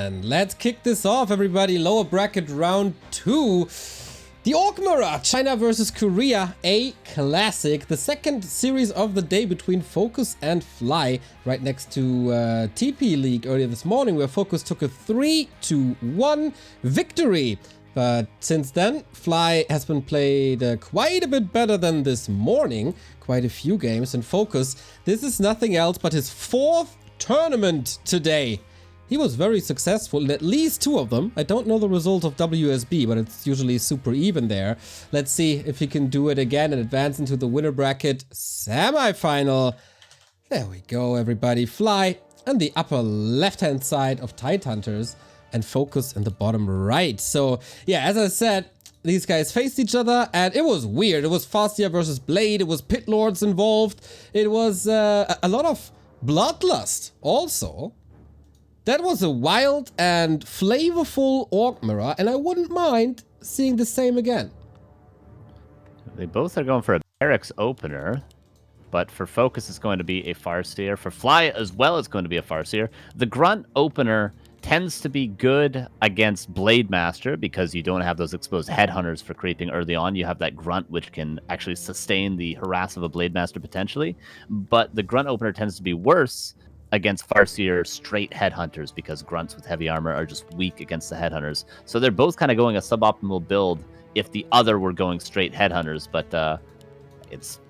And let's kick this off, everybody. Lower bracket round 2. The Orc Mirror, China versus Korea, a classic. The second series of the day between FoCuS and Fly, right next to TP League earlier this morning, where FoCuS took a 3-1 victory. But since then, Fly has been played quite a bit better than this morning. Quite a few games. And FoCuS, this is nothing else but his 4th tournament today. He was very successful in at least 2 of them. I don't know the result of WSB, but it's usually super even there. Let's see if he can do it again and advance into the winner bracket semi-final. There we go, everybody. Fly on the upper left-hand side of Tidehunters and FoCuS in the bottom right. So, yeah, as I said, these guys faced each other and it was weird. It was FoCuS versus Blade. It was Pit Lords involved. It was a lot of bloodlust also. That was a wild and flavorful Orc Mirror, and I wouldn't mind seeing the same again. They both are going for a Barracks opener, but for FoCuS it's going to be a FoCuS. For Fly as well, it's going to be a FoCuS. The Grunt opener tends to be good against Blade Master because you don't have those exposed headhunters for creeping early on. You have that Grunt which can actually sustain the harass of a Blade Master potentially, but the Grunt opener tends to be worse against FoCuS straight headhunters because grunts with heavy armor are just weak against the headhunters. So they're both kind of going a suboptimal build if the other were going straight headhunters, but it's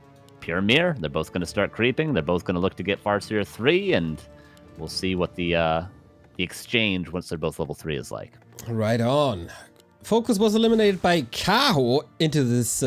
pure mirror. They're both going to start creeping. They're both going to look to get FoCuS 3, and we'll see what the exchange once they're both level 3 is like. Right on. FoCuS was eliminated by Kaho into this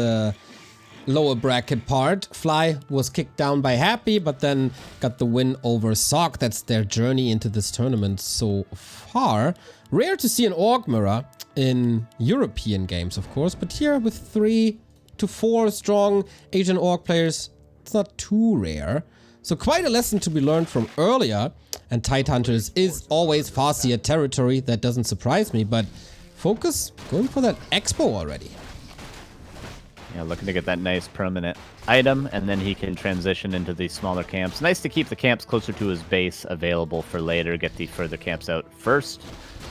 lower bracket part. Fly was kicked down by Happy, but then got the win over Sock. That's their journey into this tournament so far. Rare to see an Orc Mirror in European games, of course, but here with 3 to 4 strong Asian Orc players, it's not too rare. So quite a lesson to be learned from earlier, and Tidehunters is always FoCuS territory. That doesn't surprise me, but FoCuS going for that Expo already. Yeah, looking to get that nice permanent item, and then he can transition into these smaller camps. Nice to keep the camps closer to his base available for later, get the further camps out first.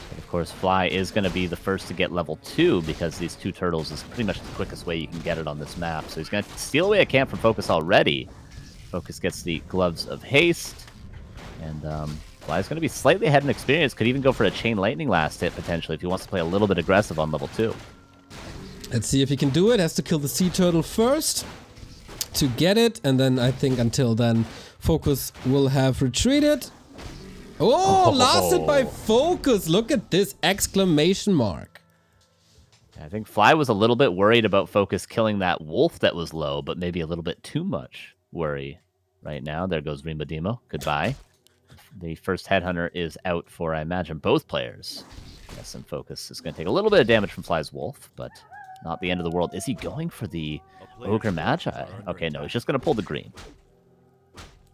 But of course, Fly is going to be the first to get level 2 because these 2 turtles is pretty much the quickest way you can get it on this map. So he's going to steal away a camp from FoCuS already. FoCuS gets the Gloves of Haste, and Fly's going to be slightly ahead in experience. Could even go for a Chain Lightning last hit potentially if he wants to play a little bit aggressive on level 2. Let's see if he can do it. Has to kill the sea turtle first to get it. And then I think until then, FoCuS will have retreated. Oh, last hit by FoCuS. Look at this exclamation mark. I think Fly was a little bit worried about FoCuS killing that wolf that was low, but maybe a little bit too much worry right now. There goes Remo Demo. Goodbye. The first headhunter is out for, I imagine, both players. Yes, and FoCuS is going to take a little bit of damage from Fly's wolf, but not the end of the world. Is he going for the Ogre Magi? Okay, no, he's just going to pull the green.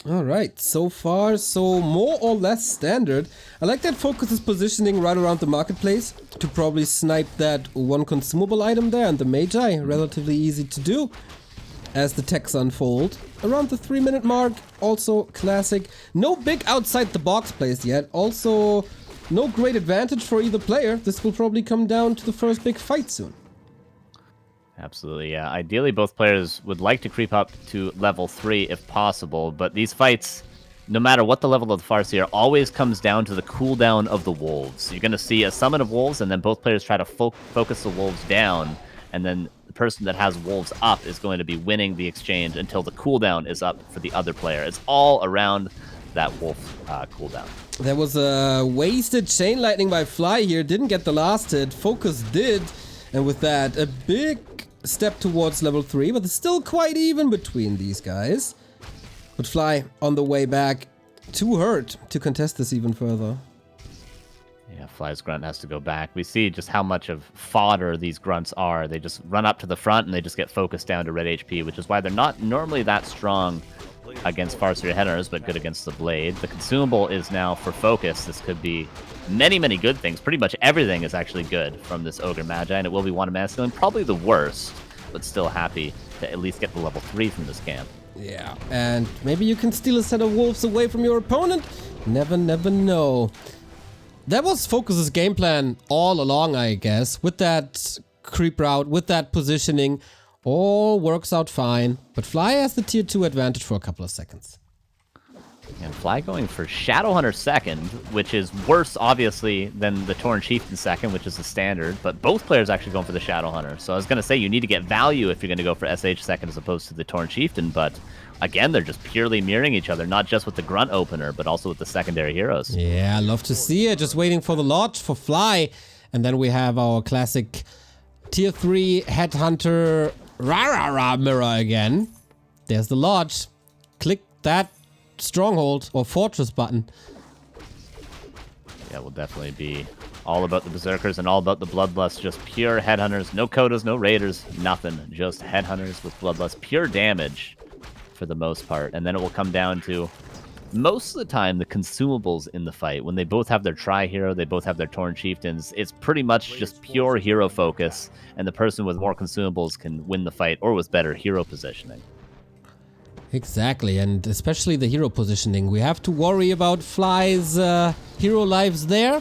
All right, so far, so more or less standard. I like that FoCuS is positioning right around the marketplace to probably snipe that one consumable item there, and the Magi, relatively easy to do as the techs unfold. Around the 3-minute mark, also classic. No big outside the box plays yet. Also, no great advantage for either player. This will probably come down to the first big fight soon. Absolutely, yeah. Ideally, both players would like to creep up to level 3 if possible, but these fights, no matter what the level of the FoCuS, always comes down to the cooldown of the wolves. You're going to see a summon of wolves, and then both players try to focus the wolves down, and then the person that has wolves up is going to be winning the exchange until the cooldown is up for the other player. It's all around that wolf cooldown. There was a wasted Chain Lightning by Fly here. Didn't get the last hit. FoCuS did, and with that, a big step towards level 3, but it's still quite even between these guys. But Fly on the way back, too hurt to contest this even further. Yeah, Fly's grunt has to go back. We see just how much of fodder these grunts are. They just run up to the front and they just get focused down to red HP, which is why they're not normally that strong against FoCuS headhunters, but good against the blade. The consumable is now for FoCuS. This could be many, many good things. Pretty much everything is actually good from this Ogre Magi, and it will be one of masculine. Probably the worst, but still happy to at least get the level 3 from this camp. Yeah, and maybe you can steal a set of wolves away from your opponent. Never know. that was FoCuS's game plan all along, I guess. With that creep route, with that positioning, all works out fine. But Fly has the tier 2 advantage for a couple of seconds. And Fly going for Shadowhunter second, which is worse, obviously, than the Tauren Chieftain second, which is the standard. But both players actually going for the Shadowhunter. So I was going to say, you need to get value if you're going to go for SH second as opposed to the Tauren Chieftain. But again, they're just purely mirroring each other, not just with the Grunt opener, but also with the secondary heroes. Yeah, I love to see it. Just waiting for the Lodge for Fly. And then we have our classic tier 3 Headhunter Rah-Rah-Rah mirror again. There's the Lodge. Click that stronghold or fortress button. Yeah, we'll definitely be all about the Berserkers and all about the Bloodlust. Just pure Headhunters. No Kodas, no Raiders, nothing. Just Headhunters with Bloodlust. Pure damage for the most part. And then it will come down to, most of the time, the consumables in the fight. When they both have their Tri-Hero, they both have their Tauren Chieftains, it's pretty much just pure hero focus, and the person with more consumables can win the fight, or with better hero positioning. Exactly, and especially the hero positioning. We have to worry about Fly's hero lives there.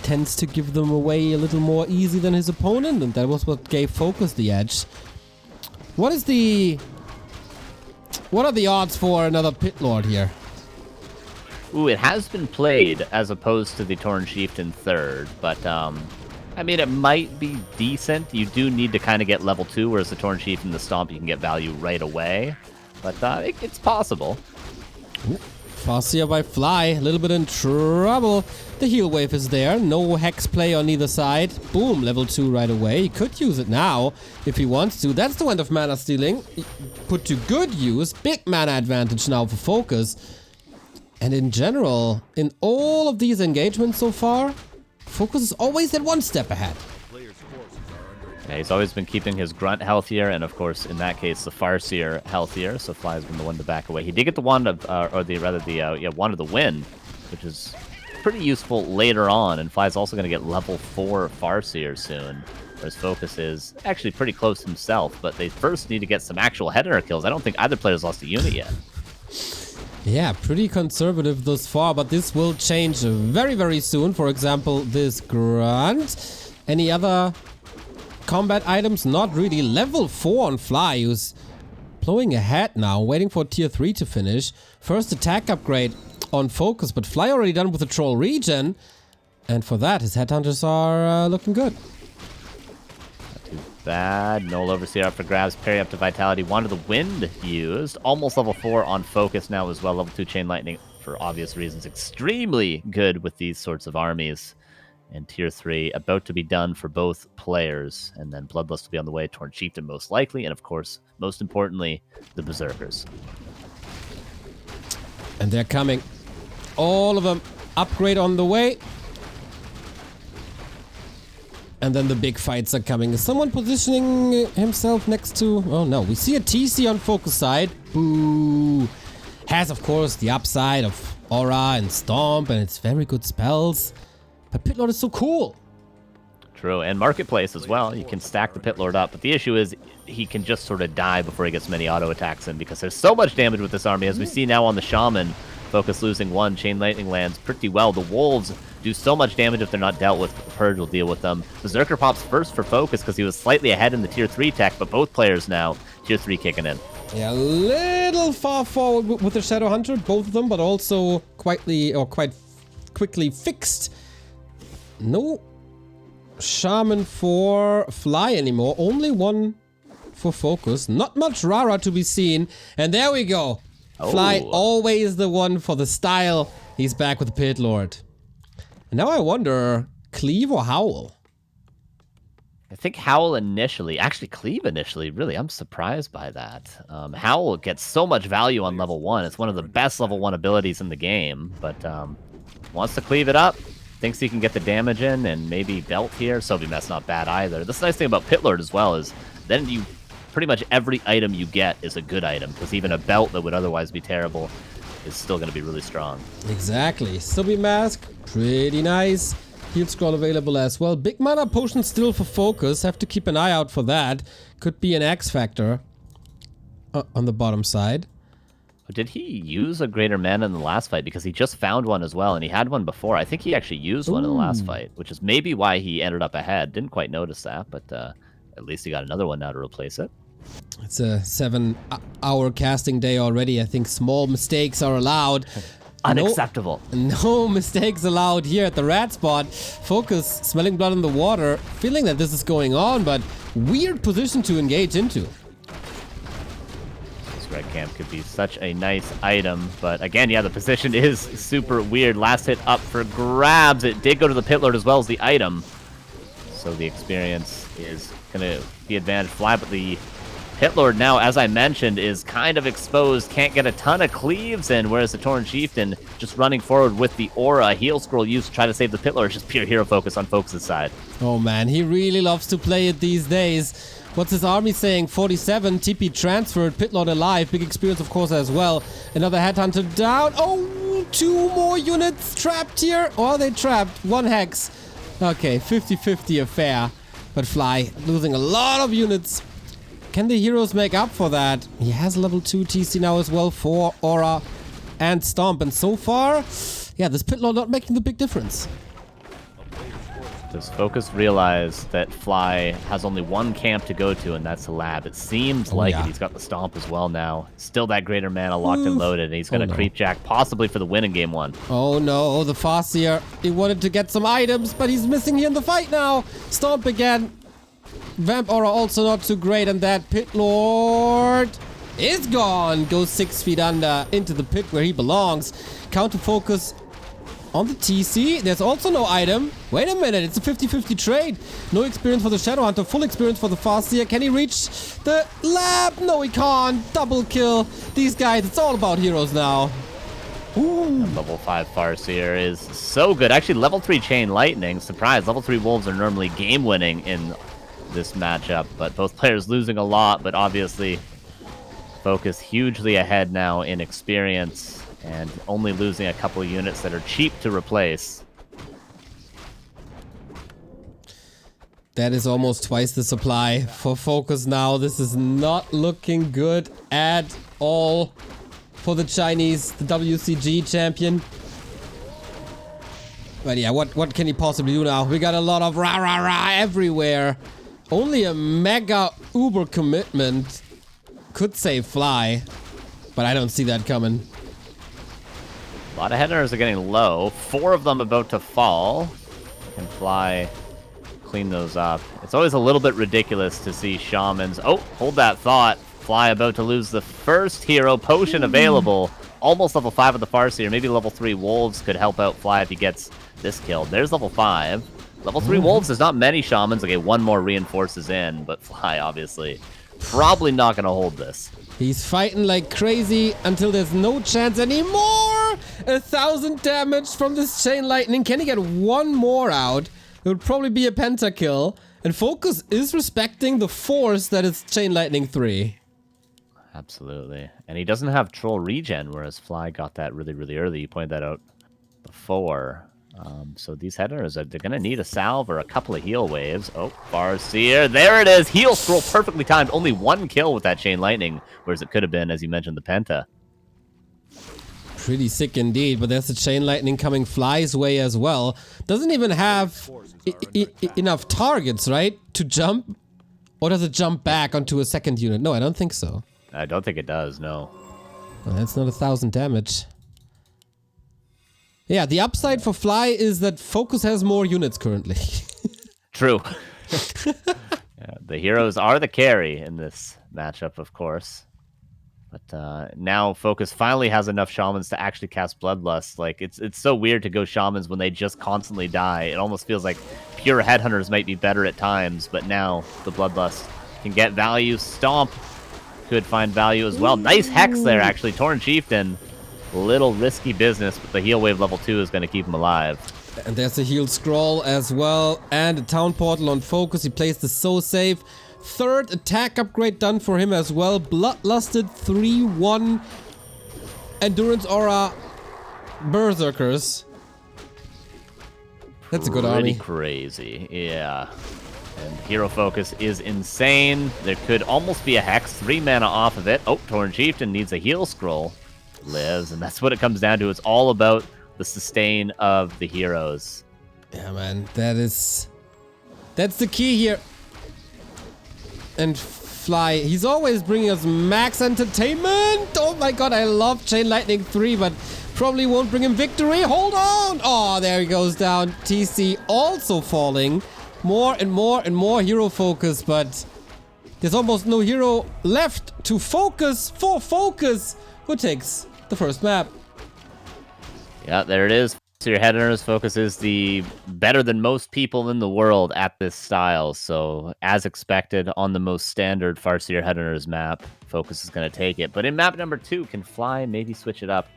Tends to give them away a little more easy than his opponent, and that was what gave FoCuS the edge. What are the odds for another Pit Lord here? Ooh, it has been played as opposed to the Tauren Chieftain third, but I mean, it might be decent. You do need to kind of get level 2, whereas the Tauren Chieftain, the Stomp, you can get value right away. But it's possible. FoCuS by Fly, a little bit in trouble. The heal wave is there, no hex play on either side. Boom, level 2 right away. He could use it now if he wants to. That's the end of mana stealing. Put to good use. Big mana advantage now for FoCuS. And in general, in all of these engagements so far, FoCuS is always at one step ahead. Yeah, he's always been keeping his Grunt healthier, and of course, in that case, the FoCuS healthier. So Fly's been the one to back away. He did get the Wand of, Wand of the Wind, which is pretty useful later on. And Fly's also going to get level 4 FoCuS soon, whereas FoCuS is actually pretty close himself. But they first need to get some actual headhunter kills. I don't think either player's lost a unit yet. Yeah, pretty conservative thus far, but this will change very, very soon. For example, this Grunt. Any other combat items? Not really. Level 4 on Fly, who's blowing ahead now, waiting for tier 3 to finish. First attack upgrade on FoCuS, but Fly already done with the Troll regen. And for that, his Headhunters are looking good. Not too bad. Null Overseer up for grabs. Parry up to Vitality. Wand of the Wind used. Almost level 4 on FoCuS now as well. Level 2 Chain Lightning, for obvious reasons, extremely good with these sorts of armies. And tier 3 about to be done for both players. And then Bloodlust will be on the way. Tauren Chieftain most likely. And of course, most importantly, the Berserkers. And they're coming. All of them. Upgrade on the way. And then the big fights are coming. Is someone positioning himself next to... Oh no, we see a TC on FoCuS side. Boo. Has of course the upside of Aura and Stomp and it's very good spells. But Pit Lord is so cool. True, and Marketplace as well. You can stack the Pit Lord up, but the issue is he can just sort of die before he gets many auto attacks in because there's so much damage with this army. As we see now on the Shaman, FoCuS losing 1, Chain Lightning lands pretty well. The Wolves do so much damage if they're not dealt with. Purge will deal with them. Berserker pops first for FoCuS because he was slightly ahead in the tier 3 tech, but both players now tier 3 kicking in. Yeah, a little far forward with the Shadowhunter, both of them, but also quite quickly fixed. No Shaman for Fly anymore. Only one for FoCuS. Not much Rara to be seen. And there we go. Oh. Fly always the one for the style. He's back with the Pit Lord. And now I wonder, Cleave or Howl? I think Howl initially. Actually, Cleave initially. Really, I'm surprised by that. Howl gets so much value on level 1. It's one of the best level 1 abilities in the game. But wants to cleave it up. Thinks he can get the damage in and maybe belt here. Sobi Mess not bad either. The nice thing about Pit Lord as well is then you pretty much every item you get is a good item because even a belt that would otherwise be terrible is still going to be really strong. Exactly. Sobi Mask, pretty nice. Heal scroll available as well. Big mana potion still for FoCuS. Have to keep an eye out for that. Could be an X factor on the bottom side. Did he use a greater mana in the last fight? Because he just found one as well, and he had one before. I think he actually used one in the last fight, which is maybe why he ended up ahead. Didn't quite notice that, but at least he got another one now to replace it. It's a 7-hour casting day already. I think small mistakes are allowed. Unacceptable. No mistakes allowed here at the rat spot. FoCuS, smelling blood in the water, feeling that this is going on, but weird position to engage into. This red camp could be such a nice item, but again, yeah, the position is super weird. Last hit up for grabs. It did go to the pit lord as well as the item. So the experience is going to be advantage Fly, but the Pit Lord now, as I mentioned, is kind of exposed. Can't get a ton of cleaves in, whereas the Tauren Chieftain just running forward with the aura. Heal scroll used to try to save the Pit Lord. Just pure hero focus on FoCuS' side. Oh man, he really loves to play it these days. What's his army saying? 47, TP transferred, Pit Lord alive. Big experience, of course, as well. Another Headhunter down. Oh, 2 more units trapped here. Or are they trapped? 1 Hex. Okay, 50-50 affair. But Fly losing a lot of units. Can the heroes make up for that? He has level 2 TC now as well for Aura and Stomp. And so far, yeah, this Pit Lord not making the big difference. Does FoCuS realize that Fly has only 1 camp to go to, and that's the lab? It seems like it. He's got the Stomp as well now. Still that greater mana locked and loaded, and he's going to creep jack possibly for the win in game 1. Oh no, the FoCuS. He wanted to get some items, but he's missing here in the fight now. Stomp again. Vamp Aura also not too great, and that Pit Lord is gone. Goes 6 feet under into the pit where he belongs. Counter FoCuS on the TC. There's also no item. Wait a minute, it's a 50-50 trade. No experience for the Shadow Hunter, full experience for the FoCuS. Can he reach the lab? No, he can't. Double kill. These guys, it's all about heroes now. Ooh. Level 5 FoCuS is so good. Actually, level 3 Chain Lightning. Surprise, level 3 Wolves are normally game-winning in this matchup, but both players losing a lot, but obviously FoCuS hugely ahead now in experience and only losing a couple of units that are cheap to replace. That is almost twice the supply for FoCuS now. This is not looking good at all for the Chinese, the WCG champion. But yeah, what can he possibly do now? We got a lot of rah everywhere. Only a mega uber commitment could save Fly, but I don't see that coming. A lot of headers are getting low. 4 of them about to fall. Can Fly clean those up? It's always a little bit ridiculous to see shamans. Oh, hold that thought. Fly about to lose the first hero. Potion available. Almost level 5 of the FoCuS. Maybe level 3 Wolves could help out Fly if he gets this killed. There's level 5. Level 3 Wolves, there's not many shamans. Okay, 1 more reinforces in, but Fly, obviously, probably not going to hold this. He's fighting like crazy until there's no chance anymore. 1,000 damage from this Chain Lightning. Can he get 1 more out? It would probably be a pentakill. And FoCuS is respecting the force that is Chain Lightning 3. Absolutely. And he doesn't have Troll Regen, whereas Fly got that really, really early. You pointed that out before. So these headers, they're going to need a salve or a couple of heal waves. Oh, FoCuS. There it is. Heal scroll perfectly timed. Only 1 kill with that Chain Lightning, whereas it could have been, as you mentioned, the Penta. Pretty sick indeed, but there's a Chain Lightning coming Fly's way as well. Doesn't even have enough targets, right? To jump? Or does it jump back onto a second unit? No, I don't think so. I don't think it does, no. Well, that's not 1,000 damage. Yeah, the upside for Fly is that FoCuS has more units currently. True. Yeah, the heroes are the carry in this matchup, of course. But now FoCuS finally has enough shamans to actually cast Bloodlust. Like, it's so weird to go shamans when they just constantly die. It almost feels like pure headhunters might be better at times, but now the Bloodlust can get value. Stomp could find value as well. Nice Hex there, actually. Tauren Chieftain. Little risky business, but the heal wave level 2 is going to keep him alive. And there's a heal scroll as well, and a town portal on FoCuS. He plays this so safe. 3rd attack upgrade done for him as well. Bloodlusted 3-1 Endurance Aura Berserkers. That's a good army. Pretty crazy, yeah. And hero FoCuS is insane. There could almost be a Hex. 3 mana off of it. Oh, Tauren Chieftain needs a heal scroll. lives, and that's what it comes down to. It's all about the sustain of the heroes. Yeah, man, that's the key here. And Fly, he's always bringing us max entertainment. Oh my god, I love Chain Lightning 3, but probably won't bring him victory. Hold on. Oh, there he goes down. TC also falling. More and more and more hero focus, but there's almost no hero left to focus for FoCuS, who takes the first map. Yeah, there it is. So your headhunters FoCuS is the better than most people in the world at this style. So as expected on the most standard Farseer headhunters map, FoCuS is going to take it. But in map number 2, can Fly maybe switch it up?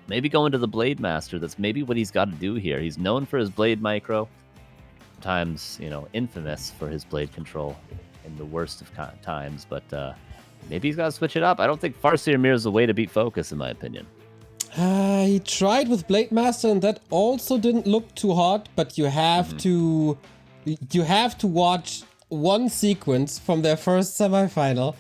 Maybe go into the Blade Master. That's maybe what he's got to do here. He's known for his Blade Micro. Sometimes, you know, infamous for his Blade Control in the worst of times. But maybe he's got to switch it up. I don't think Farseer mirrors the way to beat FoCuS, in my opinion. He tried with Blade Master, and that also didn't look too hot. But you have to watch one sequence from their first semifinal.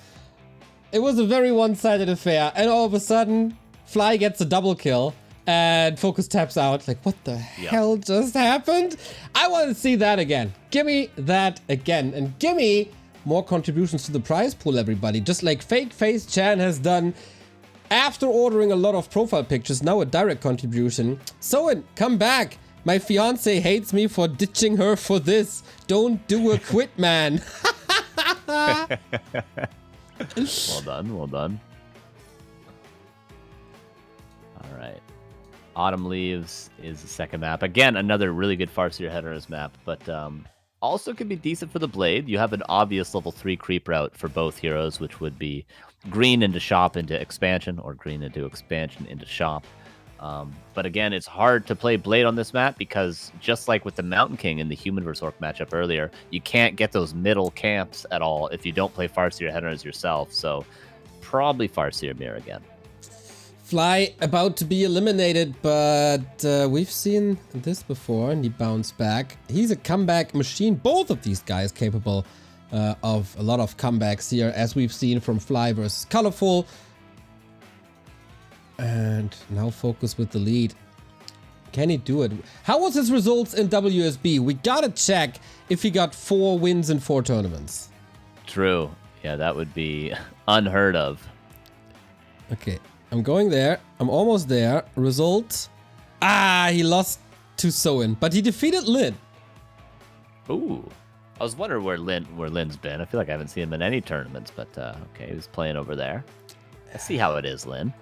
It was a very one-sided affair, and all of a sudden, Fly gets a double kill, and FoCuS taps out. Like, what the hell just happened? I want to see that again. Give me that again, and give me more contributions to the prize pool, everybody. Just like Fake Face Chan has done. After ordering a lot of profile pictures, now a direct contribution. Soen, come back. My fiance hates me for ditching her for this. Don't do a quit, man. Well done, well done. All right. Autumn Leaves is the second map. Again, another really good Farseer headhunters map, but also could be decent for the Blade. You have an obvious level 3 creep route for both heroes, which would be green into shop into expansion, or green into expansion into shop. But again, it's hard to play Blade on this map because just like with the Mountain King in the Human vs. Orc matchup earlier, you can't get those middle camps at all if you don't play Farseer headhunters yourself. So probably Farseer mirror again. Fly about to be eliminated, but we've seen this before, and he bounced back. He's a comeback machine. Both of these guys capable of a lot of comebacks here, as we've seen from Fly versus Colorful. And now FoCuS with the lead. Can he do it? How was his results in WSB? We gotta check if he got 4 wins in 4 tournaments. True. Yeah, that would be unheard of. Okay, I'm going there. I'm almost there. Result. He lost to Soen, but he defeated Lin. Ooh. I was wondering where Lin's been. I feel like I haven't seen him in any tournaments, but okay, he was playing over there. I see how it is, Lin.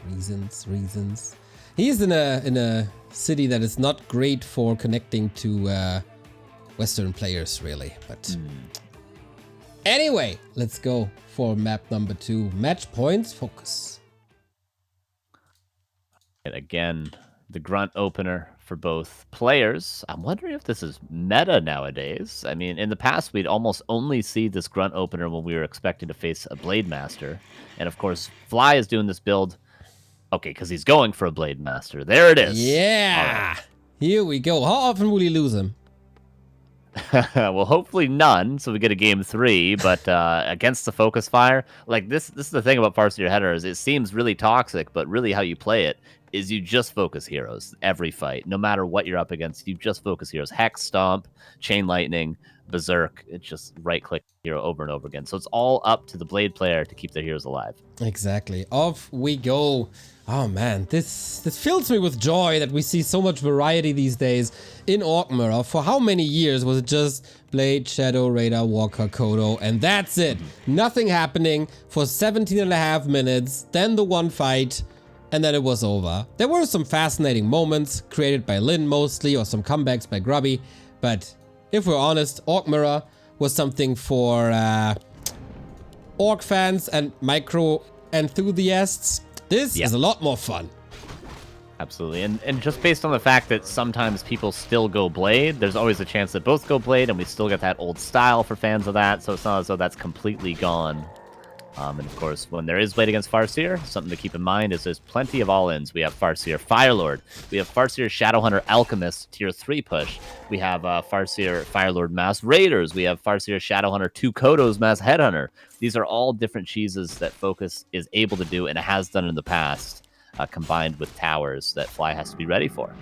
Reasons. He's in a city that is not great for connecting to Western players, really. But anyway, let's go for map number 2. Match points, FoCuS. And again, the grunt opener for both players. I'm wondering if this is meta nowadays. I mean, in the past, we'd almost only see this grunt opener when we were expected to face a Blade Master. And of course, Fly is doing this build. Okay, because he's going for a Blade Master. There it is. Yeah. Right. Here we go. How often will he lose him? Well, hopefully none, so we get a game 3. But against the FoCuS fire, like this is the thing about Farseer headers. It seems really toxic, but really how you play it is you just FoCuS heroes every fight. No matter what you're up against, you just FoCuS heroes. Hex, Stomp, Chain Lightning, Berserk. It's just right-click hero over and over again. So it's all up to the Blade player to keep their heroes alive. Exactly. Off we go. Oh man, this fills me with joy that we see so much variety these days in Orc Mirror. For how many years was it just Blade, Shadow, Raider, Walker, Kodo, and that's it? Nothing happening for 17.5 minutes, then the one fight, and then it was over. There were some fascinating moments created by Lin mostly, or some comebacks by Grubby, but if we're honest, Orc Mirror was something for Orc fans and micro enthusiasts. This is a lot more fun. Absolutely. And just based on the fact that sometimes people still go Blade, there's always a chance that both go Blade, and we still get that old style for fans of that, so it's not as though that's completely gone. And of course, when there is Blade against Farseer, something to keep in mind is there's plenty of all-ins. We have Farseer Firelord. We have Farseer Shadowhunter Alchemist tier 3 push. We have Farseer Firelord Mass Raiders. We have Farseer Shadowhunter 2 Kodos Mass Headhunter. These are all different cheeses that FoCuS is able to do and has done in the past. combined with towers that Fly has to be ready for.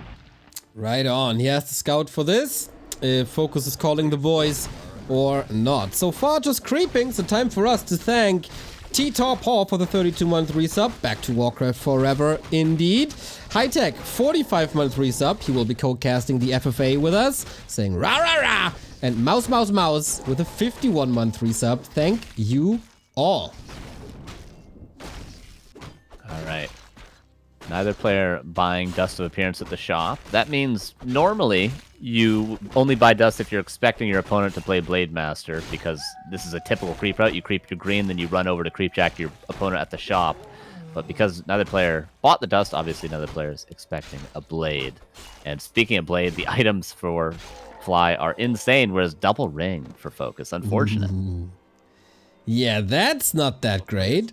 Right on. He has to scout for this. If FoCuS is calling the boys or not. So far, just creeping. So time for us to thank T-Top Paw for the 32-month resub. Back to Warcraft forever, indeed. High-Tech, 45-month resub. He will be co-casting the FFA with us, saying rah rah rah. And Mouse Mouse Mouse with a 51-month resub. Thank you all. All right. Neither player buying Dust of Appearance at the shop. That means normally you only buy Dust if you're expecting your opponent to play Blade Master, because this is a typical creep route. You creep your green, then you run over to creepjack your opponent at the shop. But because neither player bought the Dust, obviously neither player is expecting a Blade. And speaking of Blade, the items for Fly are insane, whereas double ring for FoCuS. Unfortunate. Yeah, that's not that great.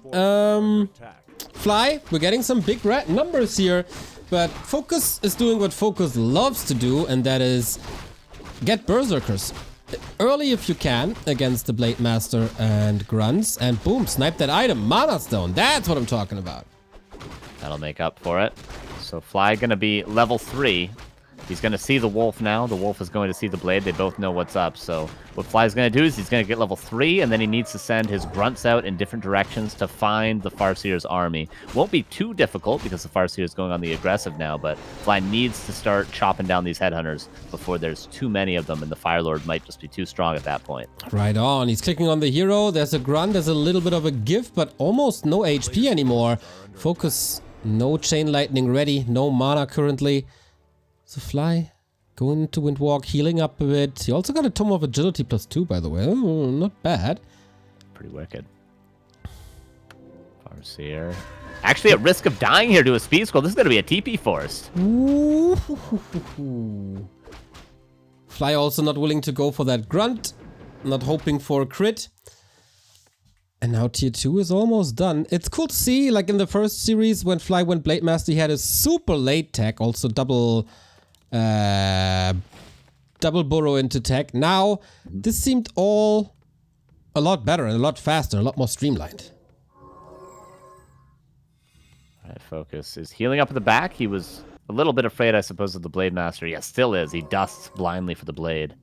Fly, we're getting some big red numbers here, but FoCuS is doing what FoCuS loves to do, and that is get Berserkers early if you can against the Blade Master and Grunts, and boom, snipe that item, Mana Stone. That's what I'm talking about. That'll make up for it. So Fly gonna be level 3. He's going to see the wolf now. The wolf is going to see the blade. They both know what's up. So what Fly's going to do is he's going to get level 3, and then he needs to send his grunts out in different directions to find the Farseer's army. Won't be too difficult because the Farseer is going on the aggressive now, but Fly needs to start chopping down these headhunters before there's too many of them, and the Firelord might just be too strong at that point. Right on. He's clicking on the hero. There's a grunt. There's a little bit of a gift, but almost no HP anymore. FoCuS, no Chain Lightning ready. No mana currently. So Fly going into Windwalk, healing up a bit. He also got a Tome of Agility +2, by the way. Oh, not bad. Pretty wicked. Farseer. Actually at risk of dying here to a speed scroll. This is going to be a TP forced. Ooh. Fly also not willing to go for that grunt. Not hoping for a crit. And now tier 2 is almost done. It's cool to see, like in the first series when Fly went Blade Master, he had a super late tech, also double burrow into tech. Now, this seemed all a lot better and a lot faster, a lot more streamlined. All right, FoCuS is healing up at the back. He was a little bit afraid, I suppose, of the Blade Master. Yeah, still is. He dusts blindly for the blade.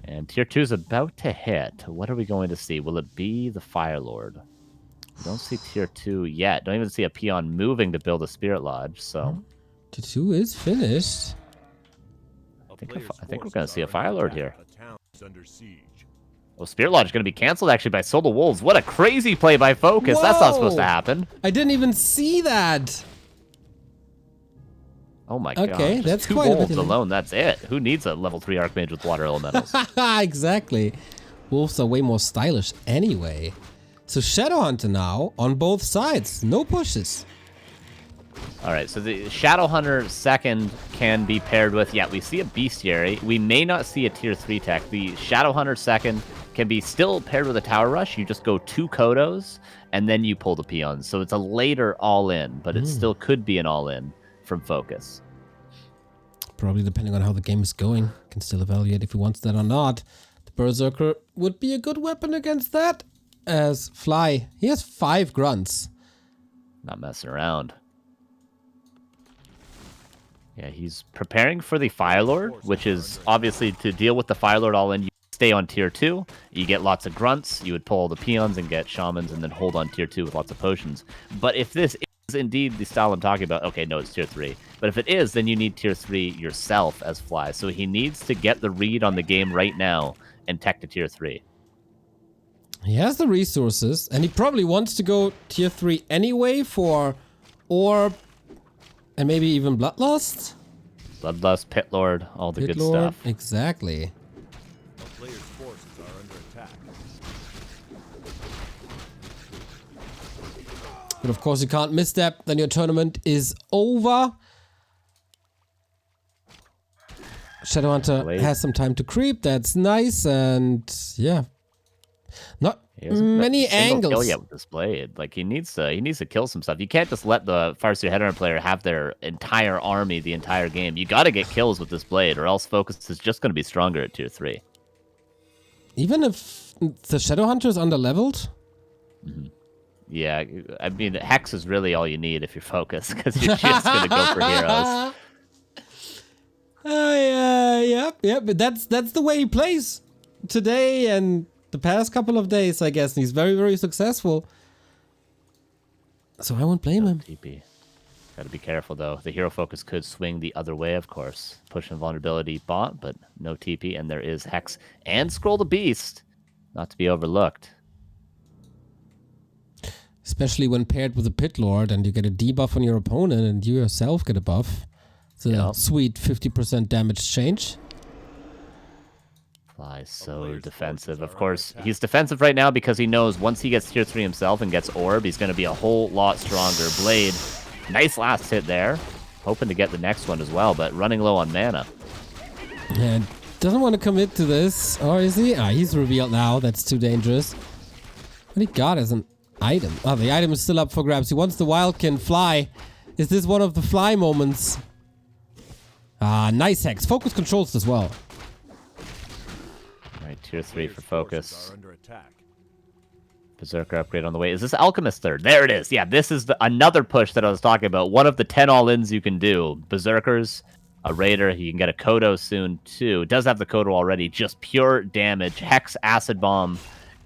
And tier 2 is about to hit. What are we going to see? Will it be the Firelord? Don't see tier 2 yet. Don't even see a peon moving to build a Spirit Lodge, so... Tier 2 is finished. I think we're going to see a Firelord here. Well, Spirit Lodge is going to be canceled, actually, by Soul of Wolves. What a crazy play by FoCuS. Whoa! That's not supposed to happen. I didn't even see that. Oh my god. Okay, Just that's 2 quite a wolves bit. alone, that's it. Who needs a level 3 Archmage with water elementals? Exactly. Wolves are way more stylish anyway. So Shadowhunter now on both sides. No pushes. Alright, so the Shadowhunter second can be paired with, yeah, we see a Bestiary. We may not see a tier 3 tech. The Shadowhunter second can be still paired with a Tower Rush. You just go 2 Kodos, and then you pull the peons. So it's a later all-in, but it still could be an all-in from FoCuS. Probably depending on how the game is going. Can still evaluate if he wants that or not. The Berserker would be a good weapon against that. As Fly, he has 5 grunts. Not messing around. Yeah, he's preparing for the Firelord, which is obviously to deal with the Firelord all in. You stay on tier 2, you get lots of grunts, you would pull all the peons and get shamans and then hold on tier 2 with lots of potions. But if this is indeed the style I'm talking about, okay, no, it's tier 3. But if it is, then you need tier 3 yourself as Fly. So he needs to get the read on the game right now and tech to tier 3. He has the resources, and he probably wants to go tier 3 anyway for Orb and maybe even Bloodlust? Bloodlust, Pitlord, all the good stuff. Exactly. The player's forces are under attack. But of course you can't misstep, then your tournament is over. Shadowhunter has some time to creep, that's nice, and yeah. Not many angles. Kill yet with this blade. Like he needs to kill some stuff. You can't just let the Farseer Headhunter player have their entire army the entire game. You got to get kills with this blade, or else FoCuS is just going to be stronger at tier 3. Even if the Shadowhunter is underleveled? Yeah, I mean, Hex is really all you need if you're focused, because you're just going to go for heroes. Yep. But that's the way he plays today and the past couple of days, I guess. And he's very, very successful. So I won't blame him. TP. Gotta be careful, though. The hero focus could swing the other way, of course. Push and vulnerability bot, but no TP. And there is Hex and Scroll the Beast. Not to be overlooked. Especially when paired with a Pit Lord and you get a debuff on your opponent and you yourself get a buff. It's a sweet 50% damage change. Fly so defensive. Of course, he's defensive right now because he knows once he gets tier 3 himself and gets Orb, he's going to be a whole lot stronger. Blade, nice last hit there. Hoping to get the next one as well, but running low on mana. And doesn't want to commit to this. Or is he? Ah, he's revealed now. That's too dangerous. What he got as an item? Oh, the item is still up for grabs. He wants the Wildkin Fly. Is this one of the Fly moments? Ah, nice Hex. FoCuS controls as well. Alright, tier 3 for FoCuS. Berserker upgrade on the way. Is this Alchemist third? There it is. Yeah, this is another push that I was talking about. One of the 10 all-ins you can do. Berserkers, a Raider. You can get a Kodo soon, too. It does have the Kodo already. Just pure damage. Hex, Acid Bomb,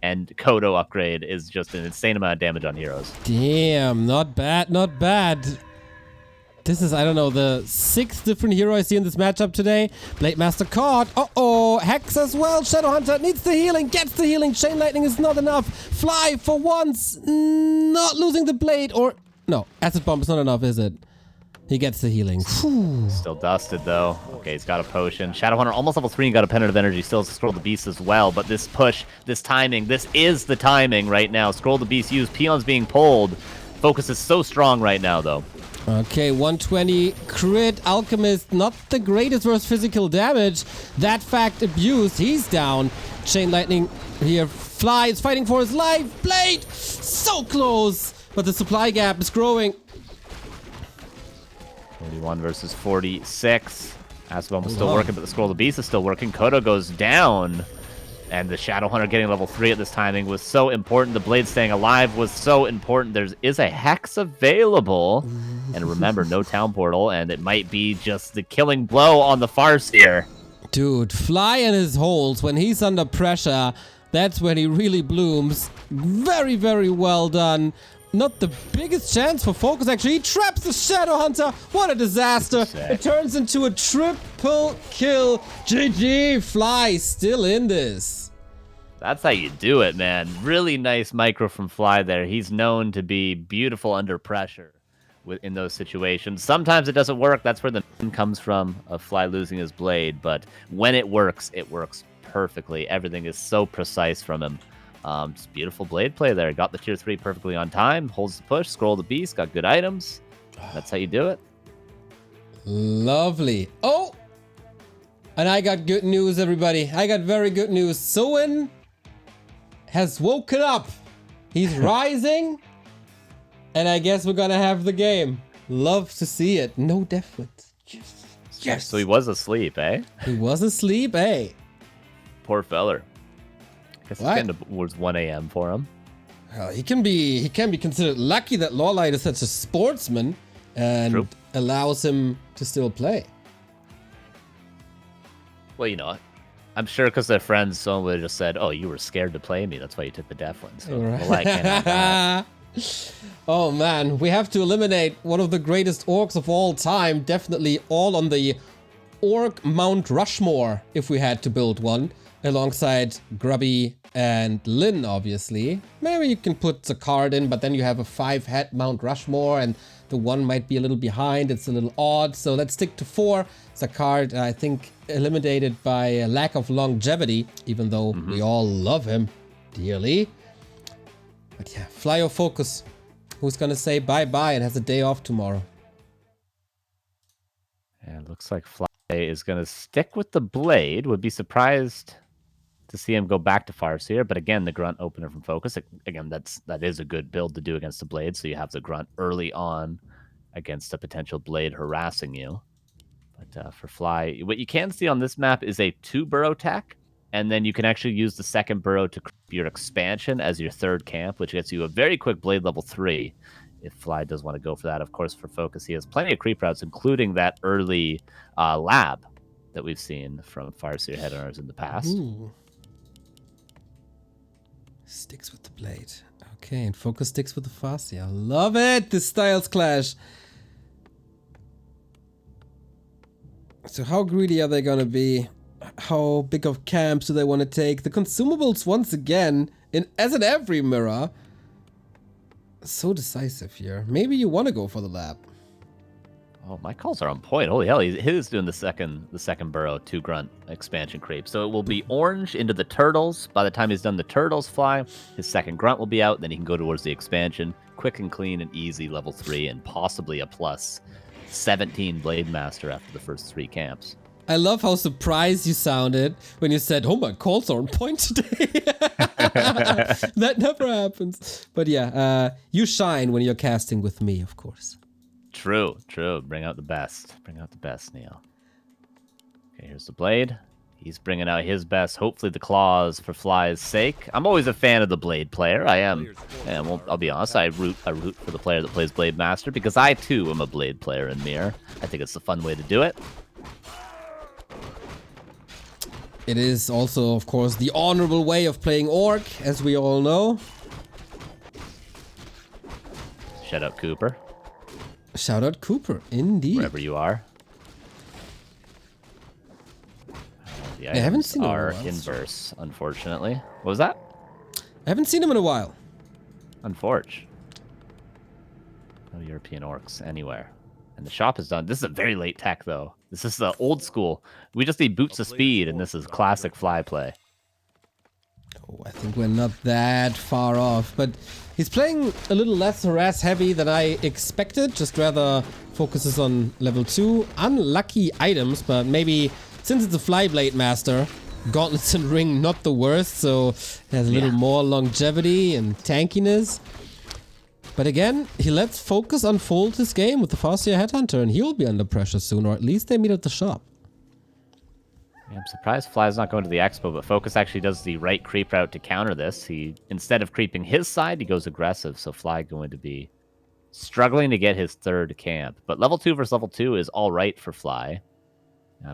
and Kodo upgrade is just an insane amount of damage on heroes. Damn, not bad, not bad. This is, I don't know, the 6th different hero I see in this matchup today. Blade Master caught. Uh-oh, Hex as well. Shadowhunter needs the healing, gets the healing. Chain Lightning is not enough. Fly for once, not losing the blade. Or, no, Acid Bomb is not enough, is it? He gets the healing. Whew. Still dusted, though. Okay, he's got a potion. Shadowhunter almost level 3 and got a Pendant of Energy. Still has to Scroll the Beast as well. But this push, this timing, this is the timing right now. Scroll the Beast used. Peons being pulled. FoCuS is so strong right now, though. Okay, 120 crit. Alchemist, not the greatest versus physical damage. That fact abused. He's down. Chain Lightning here. Fly is fighting for his life. Blade, so close. But the supply gap is growing. 41 versus 46. Asbom is still working, but the Scroll of the Beast is still working. Kodo goes down. And the Shadowhunter getting level 3 at this timing was so important. The Blade staying alive was so important. There is a Hex available. And remember, no Town Portal. And it might be just the killing blow on the FoCuS. Dude, Fly in his holes when he's under pressure. That's when he really blooms. Very, very well done. Not the biggest chance for FoCuS, actually. He traps the Shadowhunter. What a disaster. It turns into a triple kill. GG, Fly still in this. That's how you do it, man. Really nice micro from Fly there. He's known to be beautiful under pressure in those situations. Sometimes it doesn't work. That's where the comes from, of Fly losing his blade. But when it works perfectly. Everything is so precise from him. Just beautiful blade play there. Got the tier 3 perfectly on time. Holds the push. Scroll the beast. Got good items. That's how you do it. Lovely. Oh! And I got good news, everybody. I got very good news. Soen has woken up. He's rising. And I guess we're gonna have the game. Love to see it. No deathwits. Yes. Yes. So he was asleep, eh? He was asleep, eh? Poor feller. Guess it's getting towards 1 a.m. for him. He can be considered lucky that Lawlight is such a sportsman and allows him to still play. Well, you know, I'm sure because they're friends, someone would have just said, "Oh, you were scared to play me. That's why you took the deaf one." So, well, I can't have that. Oh man, we have to eliminate one of the greatest orcs of all time. Definitely all on the orc Mount Rushmore if we had to build one. Alongside Grubby and Lynn, obviously. Maybe you can put the card in, but then you have a 5-head Mount Rushmore, and the one might be a little behind. It's a little odd, so let's stick to 4. Zakard, I think, eliminated by a lack of longevity, even though we all love him dearly. But yeah, Fly or FoCuS. Who's gonna say bye-bye and has a day off tomorrow? Yeah, it looks like Fly is gonna stick with the blade. Would be surprised to see him go back to FoCuS, but again, the grunt opener from FoCuS. Again, that is a good build to do against the blade. So you have the grunt early on against a potential blade harassing you. But for Fly, what you can see on this map is a 2 burrow tech. And then you can actually use the second burrow to creep your expansion as your third camp, which gets you a very quick blade level 3. If Fly does want to go for that, of course, for FoCuS, he has plenty of creep routes, including that early lab that we've seen from FoCuS headhunters in the past. Ooh. Sticks with the blade. Okay, and FoCuS sticks with the Farseer. Love it! The styles clash. So how greedy are they gonna be? How big of camps do they want to take? The consumables once again, as in every mirror. So decisive here. Maybe you want to go for the lab. Oh, my calls are on point. Holy hell, he's doing the second burrow 2 grunt expansion creep. So it will be orange into the turtles. By the time he's done the turtles fly, his second grunt will be out. Then he can go towards the expansion. Quick and clean and easy level 3 and possibly a plus 17 Blade Master after the first 3 camps. I love how surprised you sounded when you said, oh, my calls are on point today. That never happens. But yeah, you shine when you're casting with me, of course. True. Bring out the best. Neil. Okay, here's the blade. He's bringing out his best. Hopefully the claws for Fly's sake. I'm always a fan of the blade player. I am. And I'll be honest, I root for the player that plays Blade Master because I, too, am a blade player in Mirror. I think it's a fun way to do it. It is also, of course, the honorable way of playing Orc, as we all know. Shout out Cooper. Shout out Cooper, indeed. Wherever you are. The I haven't seen him are in a while. inverse, unfortunately. What was that? I haven't seen him in a while. Unforge. No European orcs anywhere. And the shop is done. This is a very late tech, though. This is the old school. We just need boots of speed, and this is classic Fly play. Oh, I think we're not that far off, but he's playing a little less harass heavy than I expected. Just rather focuses on level 2. Unlucky items, but maybe since it's a Fly Blade Master, gauntlets and ring not the worst, so it has a little more longevity and tankiness. But again, he lets FoCuS unfold his game with the Farseer Headhunter, and he'll be under pressure soon, or at least they meet at the shop. Yeah, I'm surprised Fly's not going to the expo, but FoCuS actually does the right creep route to counter this. He, instead of creeping his side, he goes aggressive, so Fly going to be struggling to get his third camp. But level 2 versus level 2 is all right for Fly.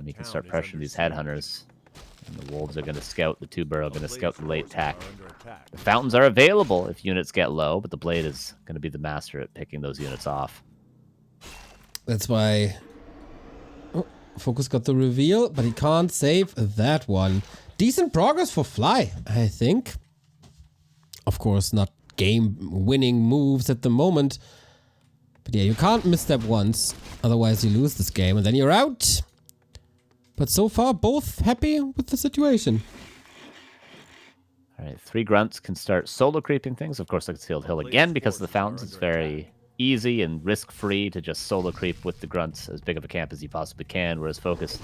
He can start pressuring these headhunters. And the wolves are going to scout, the 2 burrow are going to scout the late tack. The fountains are available if units get low, but the blade is going to be the master at picking those units off. That's why FoCuS got the reveal, but he can't save that one. Decent progress for Fly, I think. Of course, not game-winning moves at the moment. But yeah, you can't misstep once, otherwise you lose this game, and then you're out. But so far, both happy with the situation. All right, 3 grunts can start solo creeping things. Of course, Concealed Hill again because of the fountains. It's very easy and risk-free to just solo creep with the grunts as big of a camp as you possibly can, whereas FoCuS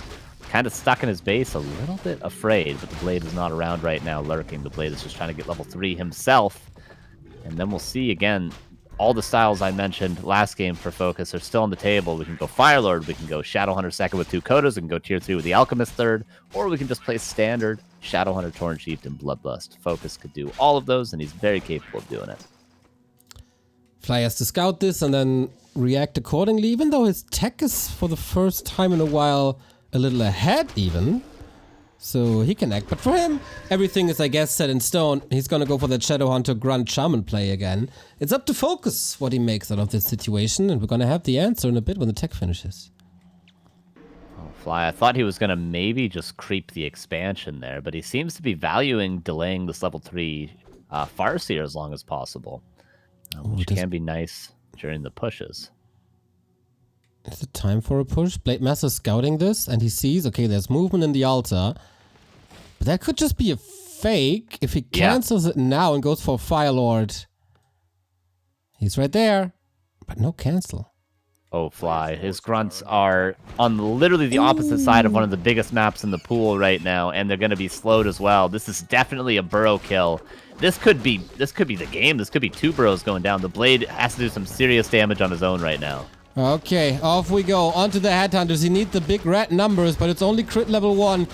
kind of stuck in his base, a little bit afraid, but the blade is not around right now lurking. The blade is just trying to get level 3 himself. And then we'll see again, all the styles I mentioned last game for FoCuS are still on the table. We can go Firelord, we can go Shadowhunter second with 2 Kotas, we can go tier 3 with the Alchemist third, or we can just play standard Shadowhunter, Torn Sheep, and Bloodlust. FoCuS could do all of those, and he's very capable of doing it. Fly has to scout this and then react accordingly, even though his tech is for the first time in a while a little ahead even. So he can act, but for him, everything is, I guess, set in stone. He's gonna go for that Shadowhunter Grunt Shaman play again. It's up to FoCuS what he makes out of this situation, and we're gonna have the answer in a bit when the tech finishes. Oh, Fly, I thought he was gonna maybe just creep the expansion there, but he seems to be valuing delaying this level 3 Farseer as long as possible, which can be nice during the pushes. Is it time for a push? Blade Master scouting this, and he sees, okay, there's movement in the altar. But that could just be a fake if he cancels it now and goes for Firelord. He's right there, but no cancel. Oh, Fly. His grunts are on literally the opposite side of one of the biggest maps in the pool right now, and they're going to be slowed as well. This is definitely a burrow kill. This could be the game. This could be 2 burrows going down. The blade has to do some serious damage on his own right now. Okay, off we go. Onto the Headhunters. You need the big red numbers, but it's only crit level 1.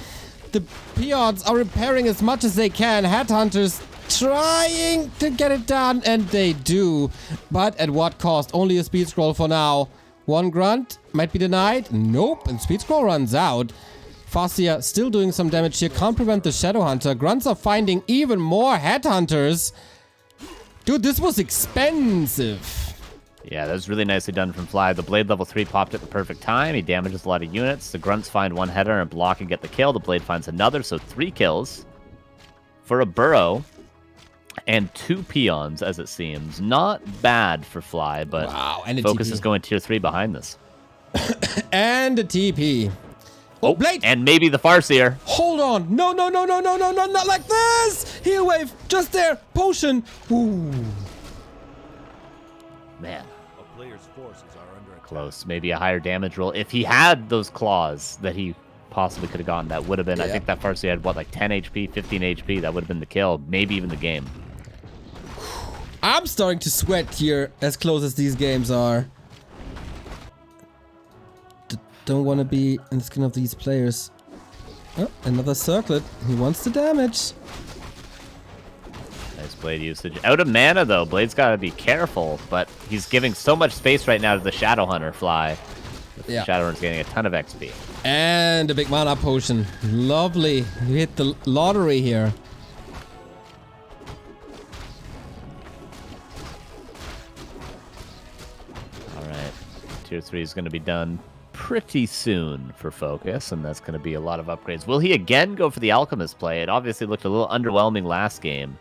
The peons are repairing as much as they can. Headhunters trying to get it done, and they do. But at what cost? Only a speed scroll for now. One grunt might be denied. Nope, and speed scroll runs out. FoCuS still doing some damage here. Can't prevent the Shadow Hunter. Grunts are finding even more Headhunters. Dude, this was expensive. Yeah, that was really nicely done from Fly. The Blade level 3 popped at the perfect time. He damages a lot of units. The Grunts find one header and block and get the kill. The Blade finds another, so 3 kills for a Burrow and 2 peons, as it seems. Not bad for Fly, but wow, and FoCuS is going tier 3 behind this. And a TP. Oh, Blade! And maybe the FoCuS. Hold on. No, not like this! Heal wave, just there. Potion. Ooh. Man. A player's forces are under attack. Close. Maybe a higher damage roll. If he had those claws that he possibly could have gotten, that would have been, I think that FoCuS had, what, like 10 HP, 15 HP? That would have been the kill. Maybe even the game. I'm starting to sweat here, as close as these games are. Don't want to be in the skin of these players. Oh, another circlet. He wants the damage. Nice Blade usage. Out of mana, though. Blade's got to be careful, but he's giving so much space right now to the Shadow Hunter Fly. The Shadow Hunter's getting a ton of XP. And a big mana potion. Lovely. You hit the lottery here. Alright. Tier 3 is going to be done pretty soon for FoCuS, and that's going to be a lot of upgrades. Will he again go for the Alchemist play? It obviously looked a little underwhelming last game,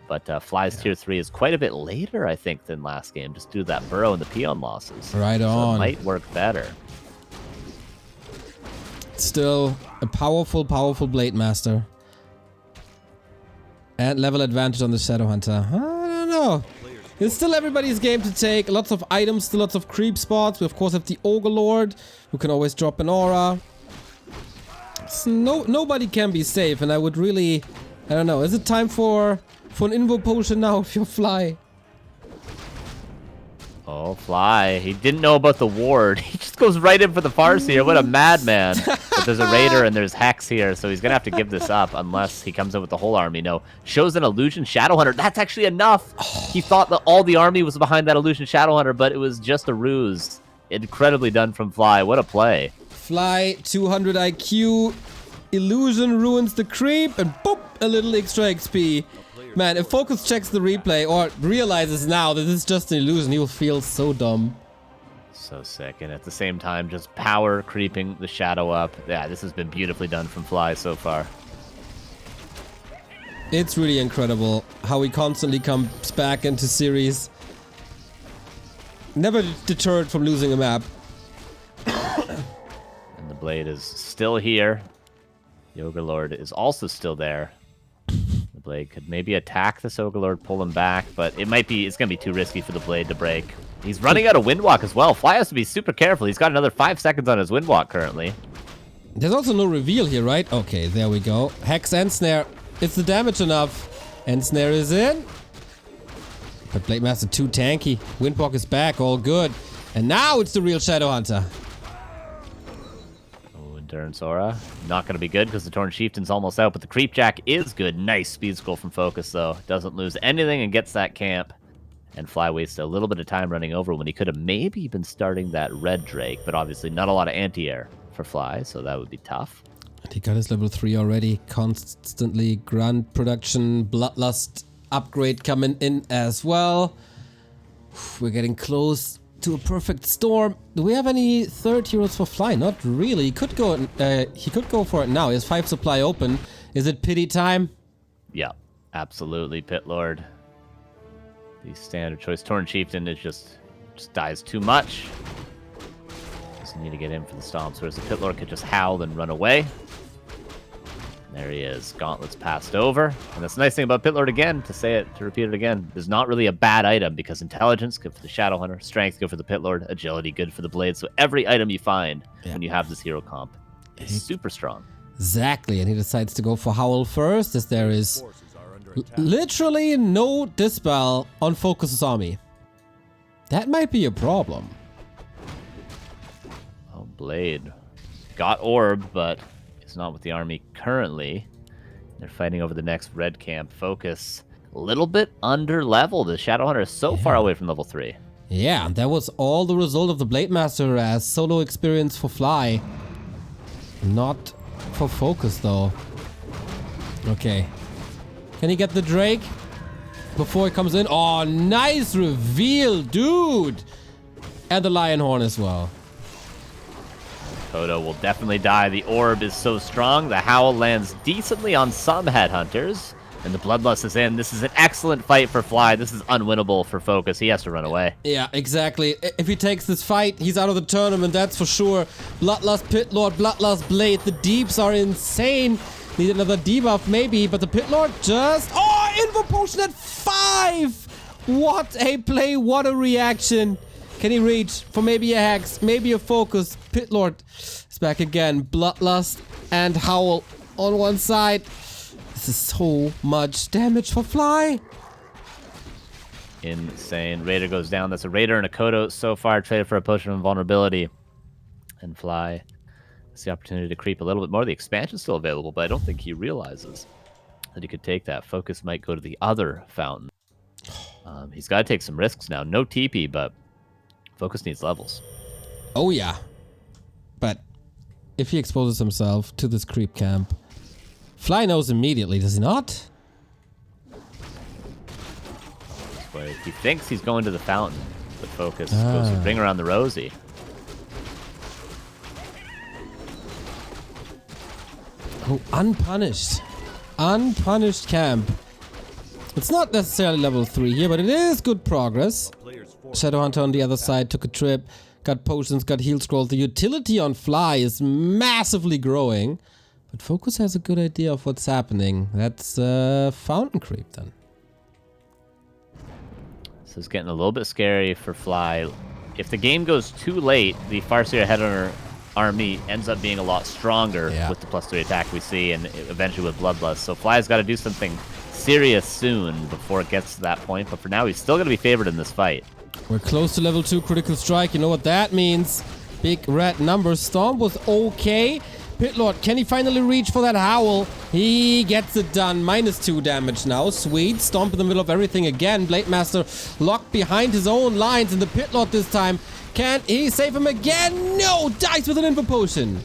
but Fly's tier 3 is quite a bit later, I think, than last game, just due to that Burrow and the peon losses. Right on. So it might work better. Still a powerful Blade Master. And level advantage on the Shadow Hunter. I don't know. It's still everybody's game to take. Lots of items, still lots of creep spots. We of course have the Ogre Lord, who can always drop an aura. So nobody can be safe, and I would really, I don't know. Is it time for an Invo potion now if you're Fly? Oh, Fly. He didn't know about the ward. He just goes right in for the FoCuS here. What a madman. But there's a Raider and there's Hex here, so he's going to have to give this up unless he comes in with the whole army. No. Shows an Illusion Shadow Hunter. That's actually enough. He thought that all the army was behind that Illusion Shadow Hunter, but it was just a ruse. Incredibly done from Fly. What a play. Fly, 200 IQ. Illusion ruins the creep, and boop, a little extra XP. Man, if FoCuS checks the replay or realizes now that this is just an illusion, he will feel so dumb. So sick. And at the same time, just power creeping the shadow up. Yeah, this has been beautifully done from Fly so far. It's really incredible how he constantly comes back into series. Never deterred from losing a map. And the Blade is still here. The Ogre Lord is also still there. The Blade could maybe attack this Ogre Lord, pull him back, but it's going to be too risky for the Blade to break. He's running out of Windwalk as well. Fly has to be super careful. He's got another 5 seconds on his Windwalk currently. There's also no reveal here, right? Okay, there we go. Hex and Snare. Is the damage enough? And Snare is in. But Blade Master too tanky. Windwalk is back, all good. And now it's the real Shadow Hunter. Endurance Aura. Not going to be good because the Torn Chieftain's almost out, but the Creep Jack is good. Nice speed scroll from FoCuS, though. Doesn't lose anything and gets that camp. And Fly wasted a little bit of time running over when he could have maybe been starting that Red Drake, but obviously not a lot of anti-air for Fly, so that would be tough. And he got his level 3 already. Constantly Grunt production, Bloodlust upgrade coming in as well. We're getting close to a perfect storm. Do we have any third heroes for Fly? Not really. He could go for it now. He has 5 supply open. Is it pity time? Yeah, absolutely, Pit Lord. The standard choice Torn Chieftain is just dies too much. Doesn't need to get in for the stomps, whereas the Pit Lord could just howl and run away. There he is. Gauntlets passed over. And that's the nice thing about Pit Lord again, to repeat it again, there's not really a bad item because intelligence good for the Shadow Hunter, strength good for the Pit Lord, agility good for the Blade. So every item you find when you have this hero comp is super strong. Exactly, and he decides to go for Howl first, as there is literally no Dispel on FoCuS' army. That might be a problem. Oh, Blade got Orb, but It's not with the army currently. They're fighting over the next red camp. FoCuS, a little bit under level. The Shadowhunter is so far away from level 3. Yeah, that was all the result of the Blade Master as solo experience for Fly. Not for FoCuS though. Okay. Can he get the Drake before he comes in? Oh, nice reveal, dude! And the Lion Horn as well. Kodo will definitely die. The orb is so strong. The Howl lands decently on some headhunters. And the Bloodlust is in. This is an excellent fight for Fly. This is unwinnable for FoCuS. He has to run away. Yeah, exactly. If he takes this fight, he's out of the tournament, that's for sure. Bloodlust Pit Lord, Bloodlust Blade. The deeps are insane. Need another debuff maybe, but the Pit Lord just... Oh, Invo Potion at 5! What a play, what a reaction. Can he reach for maybe a Hex, maybe a FoCuS? Pit Lord is back again. Bloodlust and Howl on one side. This is so much damage for Fly. Insane. Raider goes down. That's a Raider and a Kodo so far. Traded for a Potion of Invulnerability. And Fly has the opportunity to creep a little bit more. The expansion's still available, but I don't think he realizes that he could take that. FoCuS might go to the other fountain. He's got to take some risks now. No TP, but FoCuS needs levels. Oh yeah. But if he exposes himself to this creep camp, Fly knows immediately, does he not? Wait, he thinks he's going to the fountain, but FoCuS goes to bring around the Rosie. Oh, unpunished. Unpunished camp. It's not necessarily level 3 here, but it is good progress. Shadowhunter on the other side took a trip, got potions, got heal scrolls. The utility on Fly is massively growing. But FoCuS has a good idea of what's happening. That's fountain creep then. So it's getting a little bit scary for Fly. If the game goes too late, the Farseer Headhunter army ends up being a lot stronger with the +3 attack we see, and eventually with Bloodlust. So Fly's got to do something serious soon before it gets to that point. But for now, he's still going to be favored in this fight. We're close to level 2 critical strike. You know what that means. Big red numbers. Storm was okay. Pit Lord, can he finally reach for that Howl? He gets it done. -2 damage now. Sweet. Stomp in the middle of everything again. Blade Master locked behind his own lines. And the Pit Lord this time. Can he save him again? No! Dies with an Invo Potion.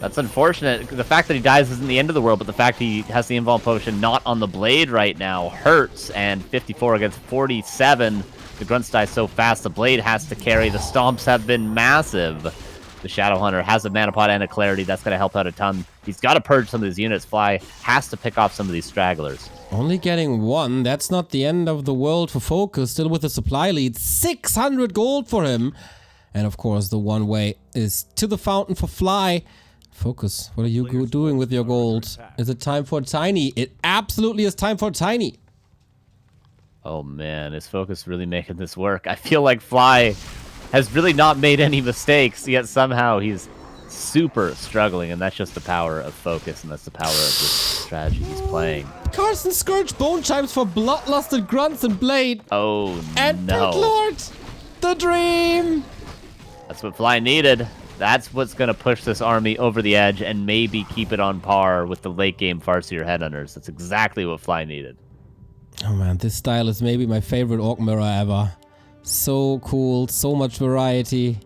That's unfortunate. The fact that he dies isn't the end of the world, but the fact he has the Invuln Potion not on the Blade right now hurts. And 54 against 47. The Grunts die so fast, the Blade has to carry. The Stomps have been massive. The Shadowhunter has a Mana Pot and a Clarity. That's going to help out a ton. He's got to purge some of these units. Fly has to pick off some of these stragglers. Only getting 1. That's not the end of the world for FoCuS. Still with a supply lead. 600 gold for him. And of course, the one way is to the fountain for Fly. FoCuS, what are you doing with your gold? Is it time for Tiny? It absolutely is time for Tiny. Oh man, is FoCuS really making this work? I feel like Fly has really not made any mistakes, yet somehow he's super struggling, and that's just the power of FoCuS, and that's the power of this strategy he's playing. Carson Scourge Bone Chimes for Bloodlusted Grunts and Blade. Oh and no. Pit Lord, the dream. That's what Fly needed. That's what's going to push this army over the edge and maybe keep it on par with the late game Farseer Headhunters. That's exactly what Fly needed. Oh man, this style is maybe my favorite Orc Mirror ever. So cool, so much variety.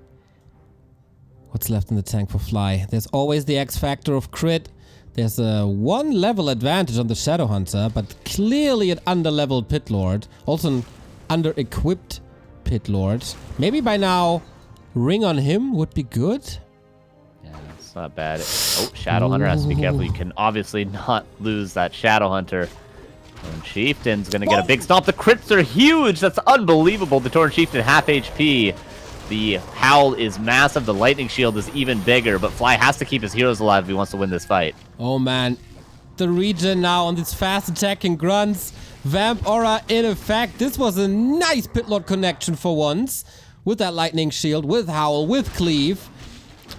What's left in the tank for Fly? There's always the X factor of crit. There's a 1 level advantage on the Shadowhunter, but clearly an under-leveled Pit Lord. Also an under-equipped Pit Lord. Maybe by now, Ring on him would be good. Yeah, it's not bad. Oh, Shadowhunter has to be careful. You can obviously not lose that Shadowhunter. And Chieftain's gonna get a big stomp. The crits are huge. That's unbelievable. The Torn Chieftain half HP. The Howl is massive. The Lightning Shield is even bigger. But Fly has to keep his heroes alive if he wants to win this fight. Oh man, the regen now on these fast attacking Grunts. Vamp Aura in effect. This was a nice Pit Lord connection for once. With that Lightning Shield, with Howl, with Cleave.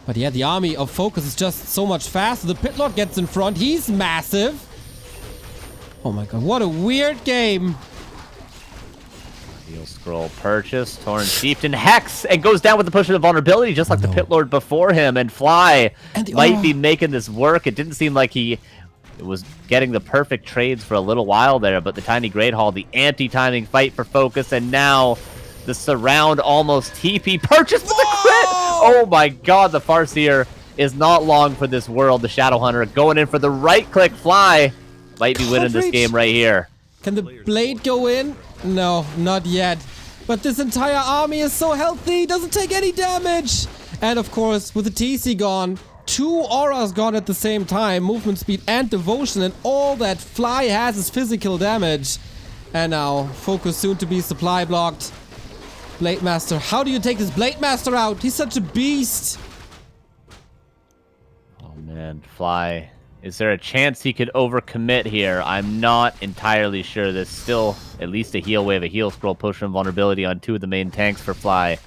But yeah, the army of FoCuS is just so much faster. The Pit Lord gets in front. He's massive. Oh my god, what a weird game. Heal scroll purchase. Torn Chieftain Hex and goes down with the push of the vulnerability, just like the Pit Lord before him. And Fly might be making this work. It didn't seem like he was getting the perfect trades for a little while there, but the Tiny Great Hall, the anti-timing fight for FoCuS, and now the surround almost TP purchase with the crit! Oh my god, the Farseer is not long for this world. The Shadowhunter going in for the right-click. Fly might be winning this game right here. Can the blade go in? No, not yet. But this entire army is so healthy, doesn't take any damage. And of course, with the TC gone, 2 auras gone at the same time, movement speed and devotion, and all that Fly has is physical damage. And now, FoCuS soon to be supply blocked. Blade Master, how do you take this Blade Master out? He's such a beast. Oh man, Fly. Is there a chance he could overcommit here? I'm not entirely sure. There's still at least a heal wave, a heal scroll, push and vulnerability on 2 of the main tanks for Fly.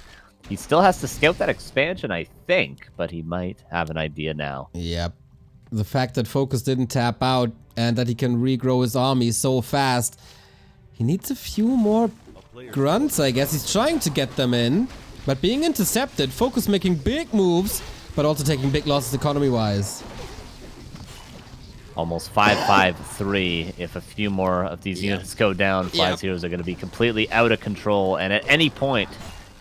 He still has to scout that expansion, I think, but he might have an idea now. Yep. The fact that FoCuS didn't tap out and that he can regrow his army so fast. He needs a few more grunts, I guess. He's trying to get them in, but being intercepted, FoCuS making big moves, but also taking big losses economy-wise. Almost 5-5-3. If a few more of these units go down, Fly's heroes are going to be completely out of control, and at any point,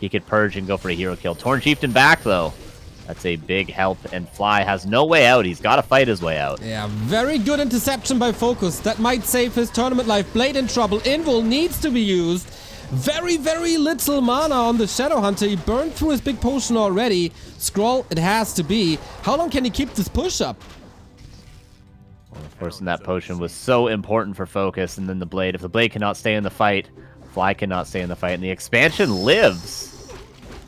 he could purge and go for a hero kill. Torn Chieftain back, though. That's a big help, and Fly has no way out. He's got to fight his way out. Yeah, very good interception by FoCuS. That might save his tournament life. Blade in trouble. Invul needs to be used. Very, very little mana on the Shadowhunter. He burned through his big potion already. Scroll, it has to be. How long can he keep this push up? Well, of course, and that potion was so important for FoCuS, and then the Blade. If the Blade cannot stay in the fight, Fly cannot stay in the fight, and the expansion lives.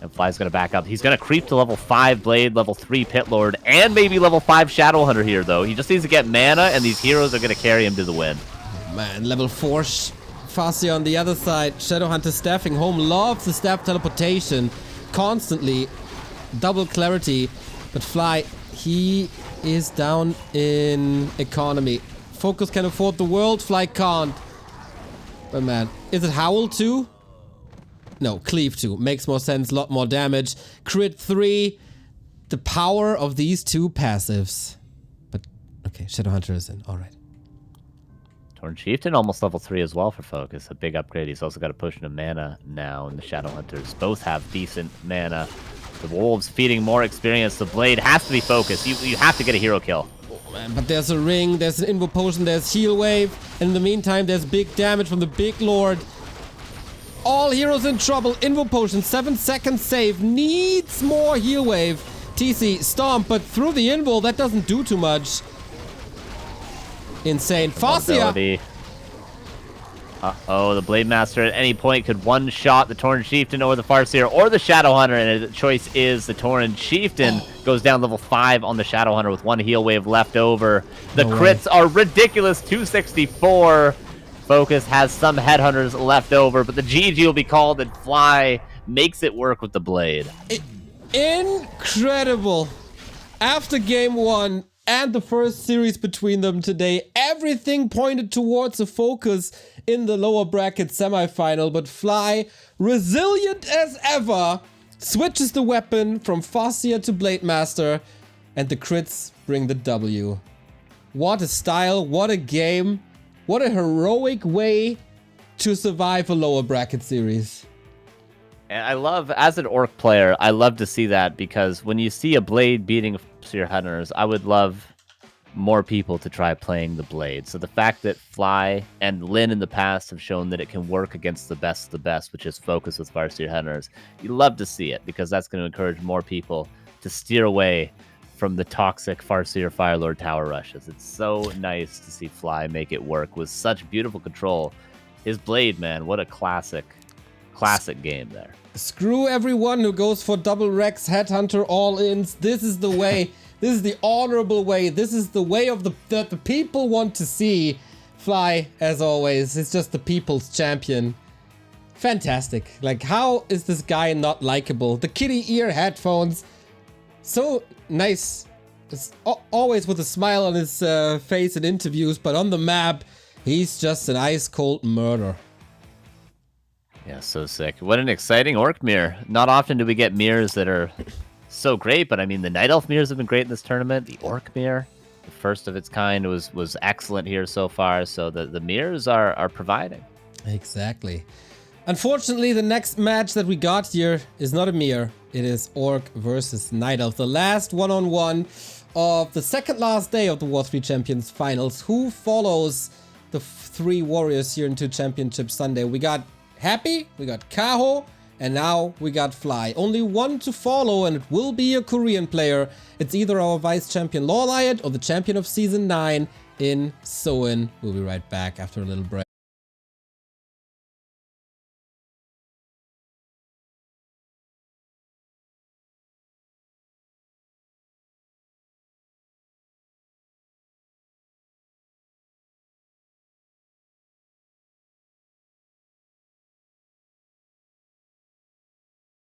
And Fly's going to back up. He's going to creep to level 5 Blade, level 3 Pit Lord, and maybe level 5 Shadowhunter here, though. He just needs to get mana, and these heroes are going to carry him to the win. Oh, man, level 4 Farseer on the other side. Shadowhunter staffing home. Loves the staff teleportation. Constantly. Double clarity. But Fly, he is down in economy. FoCuS can afford the world. Fly can't. But man, is it Howl 2? No, Cleave 2. Makes more sense, lot more damage. Crit 3. The power of these 2 passives. But, okay, Shadowhunter is in. Alright. Torn Chieftain almost level 3 as well for FoCuS. A big upgrade. He's also got a push into mana now, and the Shadowhunters both have decent mana. The Wolves feeding more experience. The Blade has to be FoCuS. You have to get a hero kill. Oh, man, but there's a ring, there's an Invo Potion, there's Heal Wave, and in the meantime, there's big damage from the Big Lord. All heroes in trouble. Invo Potion, 7 seconds save. Needs more Heal Wave. TC, Stomp, but through the Invo, that doesn't do too much. Insane. Farseer. Uh-oh, the Blade Master at any point could one-shot the Torn Chieftain or the Farseer or the Shadowhunter, and the choice is the Torn Chieftain goes down level 5 on the Shadowhunter with 1 heal wave left over. The crits are ridiculous, 264. FoCuS has some Headhunters left over, but the GG will be called, and Fly makes it work with the Blade. Incredible. After game 1 and the first series between them today, everything pointed towards a FoCuS in the lower bracket semifinal, but Fly, resilient as ever, switches the weapon from Farseer to Blade Master, and the crits bring the W. What a style, what a game, what a heroic way to survive a lower bracket series. And I love, as an Orc player, I love to see that, because when you see a Blade beating your Hunters, I would love more people to try playing the Blade. So the fact that Fly and Lin in the past have shown that it can work against the best of the best, which is FoCuS with Farseer Hunters, you love to see it, because that's going to encourage more people to steer away from the toxic Farseer Firelord tower rushes. It's so nice to see Fly make it work with such beautiful control. His Blade, man, what a classic game there. Screw everyone who goes for double Rex, Headhunter, all-ins. This is the way. This is the honorable way. This is the way of that the people want to see. Fly, as always, is just the people's champion. Fantastic. Like, how is this guy not likable? The kitty ear headphones. So nice. It's always with a smile on his face in interviews, but on the map, he's just an ice-cold murder. Yeah, so sick. What an exciting orc mirror. Not often do we get mirrors that are so great, but I mean, the Night Elf mirrors have been great in this tournament. The orc mirror, the first of its kind, was excellent here so far. So the mirrors are providing. Exactly. Unfortunately, the next match that we got here is not a mirror. It is Orc versus Night Elf. The last one-on-one of the second last day of the W3Champions finals. Who follows the three warriors here into Championship Sunday? We got Happy, we got Kaho, and now we got Fly. Only one to follow, and it will be a Korean player. It's either our vice champion Lowerbracket or the champion of Season 9 in Soin. We'll be right back after a little break.